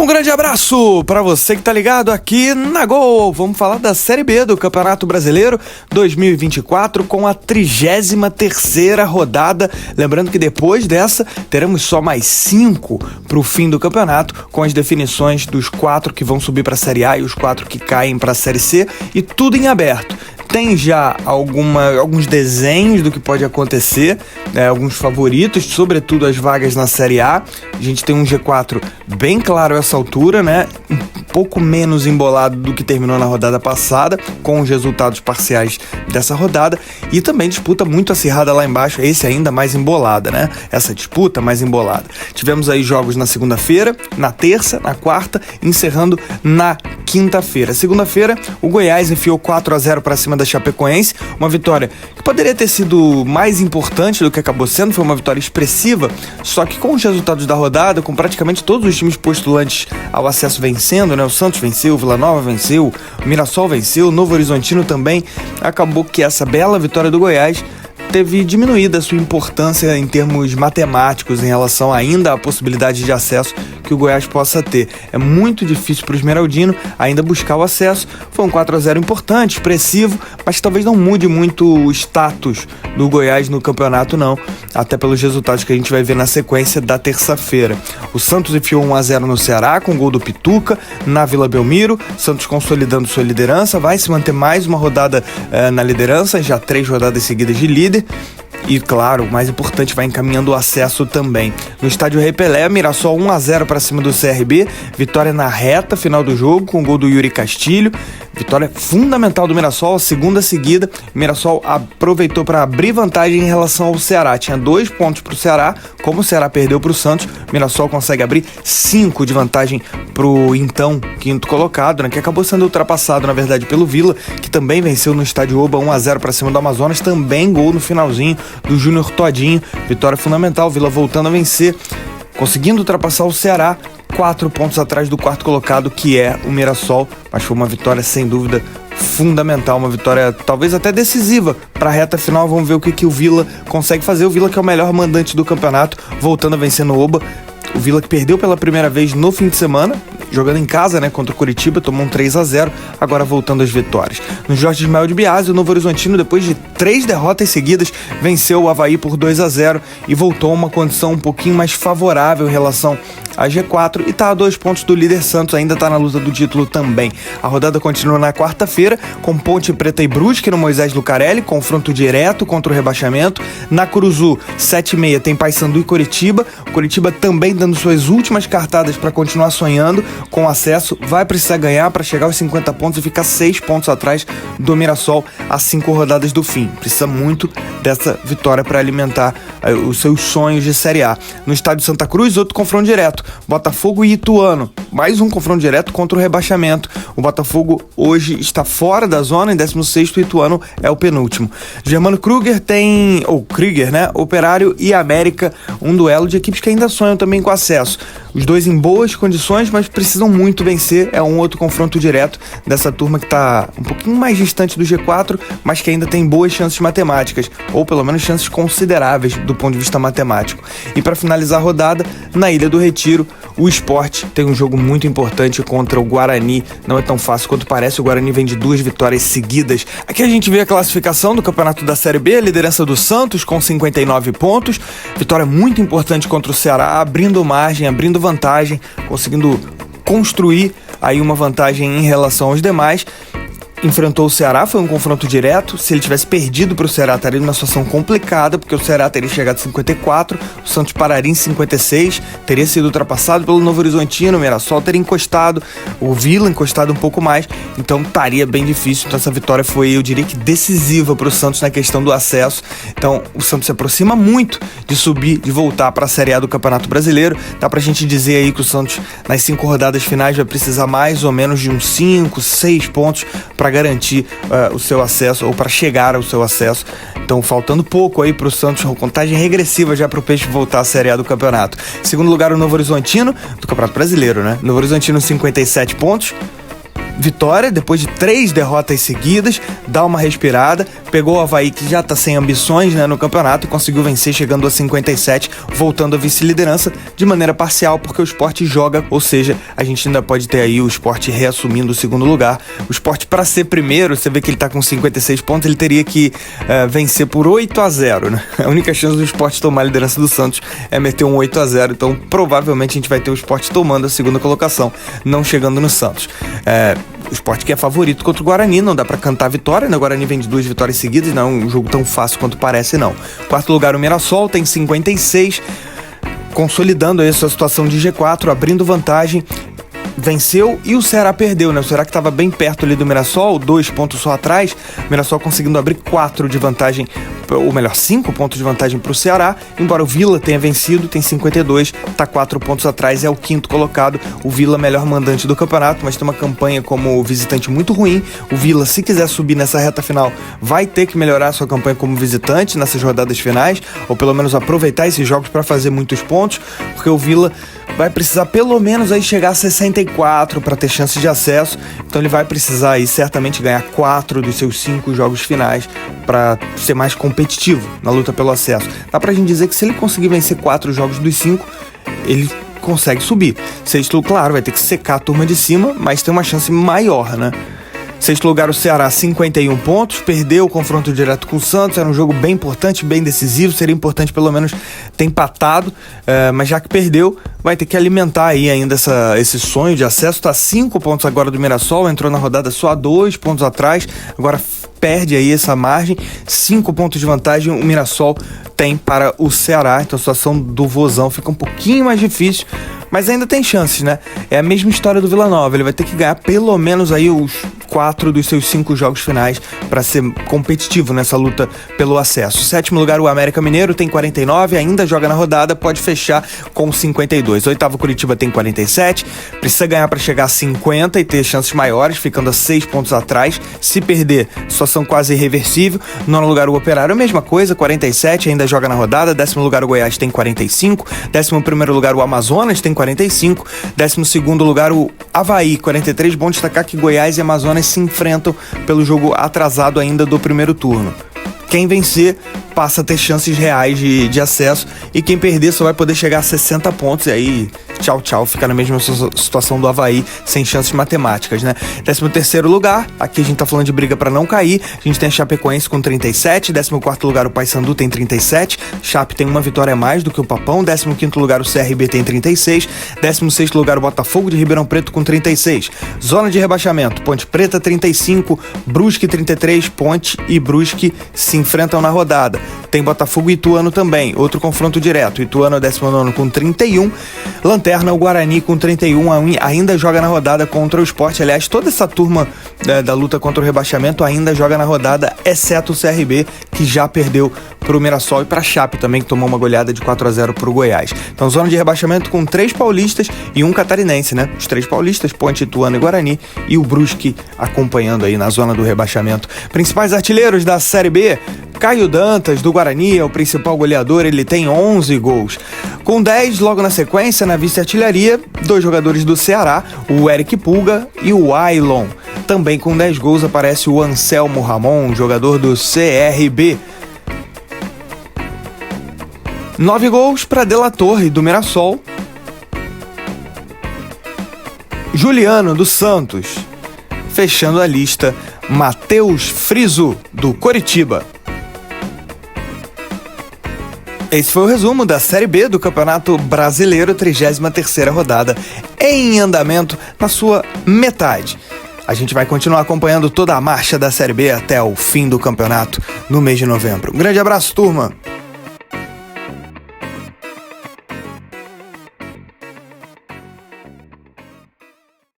Um grande abraço para você que tá ligado aqui na Gol. Vamos falar da Série B do Campeonato Brasileiro 2024 com a 33ª rodada. Lembrando que depois dessa teremos só mais 5 para o fim do campeonato, com as definições dos 4 que vão subir para a Série A e os 4 que caem para a Série C, e tudo em aberto. Tem já alguns desenhos do que pode acontecer, alguns favoritos, sobretudo as vagas na Série A. A gente tem um G4 bem claro a essa altura, né? Um pouco menos embolado do que terminou na rodada passada, com os resultados parciais dessa rodada, e também disputa muito acirrada lá embaixo, esse ainda mais embolada, né? Essa disputa mais embolada. Tivemos aí jogos na segunda-feira, na terça, na quarta, encerrando na quinta-feira. Segunda-feira, o Goiás enfiou 4-0 para cima da Chapecoense, uma vitória que poderia ter sido mais importante do que acabou sendo, foi uma vitória expressiva, só que com os resultados da rodada, com praticamente todos os times postulantes ao acesso vencendo, né? O Santos venceu, o Vila Nova venceu, o Mirassol venceu, o Novo Horizontino também, acabou que essa bela vitória do Goiás teve diminuída a sua importância em termos matemáticos em relação ainda à possibilidade de acesso que o Goiás possa ter. É muito difícil para o Esmeraldino ainda buscar o acesso. Foi um 4-0 importante, expressivo, mas que talvez não mude muito o status do Goiás no campeonato, não, até pelos resultados que a gente vai ver na sequência da terça-feira. O Santos enfiou 1-0 no Ceará com gol do Pituca na Vila Belmiro. Santos consolidando sua liderança, vai se manter mais uma rodada na liderança, já 3 rodadas seguidas de líder. E claro, o mais importante, vai encaminhando o acesso também. No estádio Rei Pelé, Mirassol 1-0 para cima do CRB, vitória na reta final do jogo com o gol do Yuri Castilho, vitória fundamental do Mirassol, a segunda seguida. O Mirassol aproveitou para abrir vantagem em relação ao Ceará, tinha 2 pontos para o Ceará, como o Ceará perdeu para o Santos, o Mirassol consegue abrir 5 de vantagem para o então quinto colocado, né, que acabou sendo ultrapassado na verdade pelo Vila, que também venceu no estádio Oba 1-0 para cima do Amazonas, também gol no finalzinho do Júnior Todinho, vitória fundamental, Vila voltando a vencer, conseguindo ultrapassar o Ceará, 4 pontos atrás do quarto colocado, que é o Mirassol, mas foi uma vitória sem dúvida fundamental, uma vitória talvez até decisiva para a reta final. Vamos ver o que o Vila consegue fazer, o Vila que é o melhor mandante do campeonato, voltando a vencer no Oba, o Vila que perdeu pela primeira vez no fim de semana, jogando em casa, né, contra o Curitiba, tomou um 3-0, agora voltando às vitórias. No Jorge Ismael de Biasi, o Novo Horizontino, depois de 3 derrotas seguidas, venceu o Avaí por 2-0 e voltou a uma condição um pouquinho mais favorável em relação a G4 e está a 2 pontos do líder Santos, ainda está na luta do título também. A rodada continua na quarta-feira, com Ponte Preta e Brusque no Moisés Lucarelli, confronto direto contra o rebaixamento. Na Curuzu, 7h30, tem Paysandu e Coritiba. O Coritiba também dando suas últimas cartadas para continuar sonhando com acesso, vai precisar ganhar para chegar aos 50 pontos e ficar 6 pontos atrás do Mirassol a 5 rodadas do fim. Precisa muito dessa vitória para alimentar os seus sonhos de Série A. No estádio Santa Cruz, outro confronto direto, Botafogo e Ituano, mais um confronto direto contra o rebaixamento. O Botafogo hoje está fora da zona, em 16º, o Ituano é o penúltimo. Germano Krüger tem, ou Krüger, né, Operário e América, um duelo de equipes que ainda sonham também com acesso. Os dois em boas condições, mas precisam muito vencer, é um outro confronto direto dessa turma que está um pouquinho mais distante do G4, mas que ainda tem boas chances matemáticas, ou pelo menos chances consideráveis do ponto de vista matemático. E para finalizar a rodada, na Ilha do Retiro, o Sport tem um jogo muito importante contra o Guarani, não é tão fácil quanto parece, o Guarani vem de 2 vitórias seguidas. Aqui a gente vê a classificação do campeonato da Série B, a liderança do Santos com 59 pontos, vitória muito importante contra o Ceará, abrindo margem, abrindo vantagem, conseguindo construir aí uma vantagem em relação aos demais. Enfrentou o Ceará, foi um confronto direto. Se ele tivesse perdido para o Ceará, estaria numa situação complicada, porque o Ceará teria chegado a 54, o Santos pararia em 56, teria sido ultrapassado pelo Novo Horizontino, o Mirassol teria encostado, o Vila encostado um pouco mais, então estaria bem difícil. Então essa vitória foi, eu diria que decisiva para o Santos na questão do acesso. Então o Santos se aproxima muito de subir, de voltar para a Série A do Campeonato Brasileiro. Dá pra gente dizer aí que o Santos nas 5 rodadas finais vai precisar mais ou menos de uns 5, 6 pontos para garantir o seu acesso, ou para chegar ao seu acesso. Então faltando pouco aí para o Santos, uma contagem regressiva já para o Peixe voltar à Série A do campeonato. Em segundo lugar, o Novo Horizontino, do Campeonato Brasileiro, né? Novo Horizontino 57 pontos, vitória depois de 3 derrotas seguidas, dá uma respirada, pegou o Avaí, que já tá sem ambições, né, no campeonato, e conseguiu vencer chegando a 57, voltando à vice-liderança de maneira parcial, porque o Sport joga, ou seja, a gente ainda pode ter aí o Sport reassumindo o segundo lugar. O Sport, para ser primeiro, você vê que ele tá com 56 pontos, ele teria que vencer por 8-0, né? A única chance do Sport tomar a liderança do Santos é meter um 8-0, então provavelmente a gente vai ter o Sport tomando a segunda colocação, não chegando no Santos. O Sport que é favorito contra o Guarani, não dá pra cantar a vitória, né? O Guarani vem de 2 vitórias seguidas, não é um jogo tão fácil quanto parece, não. Quarto lugar, o Mirassol, tem 56, consolidando aí a sua situação de G4, abrindo vantagem. Venceu e o Ceará perdeu, né? O Ceará que estava bem perto ali do Mirassol, 2 pontos só atrás, o Mirassol conseguindo abrir 4 de vantagem, ou melhor, 5 pontos de vantagem para o Ceará, embora o Vila tenha vencido, tem 52, tá 4 pontos atrás, é o 5º colocado, o Vila melhor mandante do campeonato, mas tem uma campanha como visitante muito ruim. O Vila, se quiser subir nessa reta final, vai ter que melhorar a sua campanha como visitante nessas rodadas finais, ou pelo menos aproveitar esses jogos para fazer muitos pontos, porque o Vila vai precisar pelo menos aí chegar a 64 para ter chance de acesso, então ele vai precisar aí certamente ganhar 4 dos seus 5 jogos finais para ser mais competitivo na luta pelo acesso. Dá pra gente dizer que se ele conseguir vencer 4 jogos dos 5, ele consegue subir. Sexto, claro, vai ter que secar a turma de cima, mas tem uma chance maior, né? Sexto lugar, o Ceará, 51 pontos, perdeu o confronto direto com o Santos, era um jogo bem importante, bem decisivo, seria importante pelo menos ter empatado, mas já que perdeu, vai ter que alimentar aí ainda esse sonho de acesso. Tá 5 pontos agora do Mirassol, entrou na rodada só a 2 pontos atrás, agora perde aí essa margem, 5 pontos de vantagem o Mirassol tem para o Ceará, então a situação do Vozão fica um pouquinho mais difícil, mas ainda tem chances, né? É a mesma história do Vila Nova, ele vai ter que ganhar pelo menos aí os 4 dos seus 5 jogos finais para ser competitivo nessa luta pelo acesso. Sétimo lugar, o América Mineiro, tem 49, ainda joga na rodada, pode fechar com 52. Oitavo, Curitiba tem 47, precisa ganhar para chegar a 50 e ter chances maiores, ficando a 6 pontos atrás. Se perder, situação quase irreversível. Nono lugar, o Operário, a mesma coisa, 47, ainda joga na rodada. Décimo lugar, o Goiás tem 45. Décimo primeiro lugar, o Amazonas tem 45. Décimo segundo lugar, o Avaí, 43. Bom destacar que Goiás e Amazonas se enfrentam pelo jogo atrasado ainda do primeiro turno. Quem vencer passa a ter chances reais de acesso, e quem perder só vai poder chegar a 60 pontos, e aí tchau, fica na mesma situação do Avaí, sem chances matemáticas, né? 13º lugar, aqui a gente tá falando de briga para não cair, a gente tem a Chapecoense com 37, 14º lugar o Paysandu tem 37, Chape tem uma vitória a mais do que o Papão, 15º lugar o CRB tem 36, 16º lugar o Botafogo de Ribeirão Preto com 36, zona de rebaixamento, Ponte Preta 35, Brusque 33, Ponte e Brusque se enfrentam na rodada. Tem Botafogo e Ituano também, outro confronto direto. Ituano é 19º com 31, Lanterna, o Guarani com 31, ainda joga na rodada contra o Sport. Aliás, toda essa turma da luta contra o rebaixamento ainda joga na rodada, exceto o CRB, que já perdeu pro Mirassol, e pra Chape também, que tomou uma goleada de 4-0 pro Goiás. Então, zona de rebaixamento com 3 paulistas e um catarinense, né? Os 3 paulistas, Ponte, Ituano e Guarani, e o Brusque acompanhando aí na zona do rebaixamento. Principais artilheiros da Série B: Caio Dantas, do Guarani, é o principal goleador, ele tem 11 gols. Com 10, logo na sequência, na vice-artilharia, 2 jogadores do Ceará, o Eric Pulga e o Ailon. Também com 10 gols aparece o Anselmo Ramon, jogador do CRB. 9 gols para De La Torre, do Mirassol. Juliano, do Santos. Fechando a lista, Matheus Friso, do Coritiba. Esse foi o resumo da Série B do Campeonato Brasileiro, 33ª rodada, em andamento na sua metade. A gente vai continuar acompanhando toda a marcha da Série B até o fim do campeonato, no mês de novembro. Um grande abraço, turma!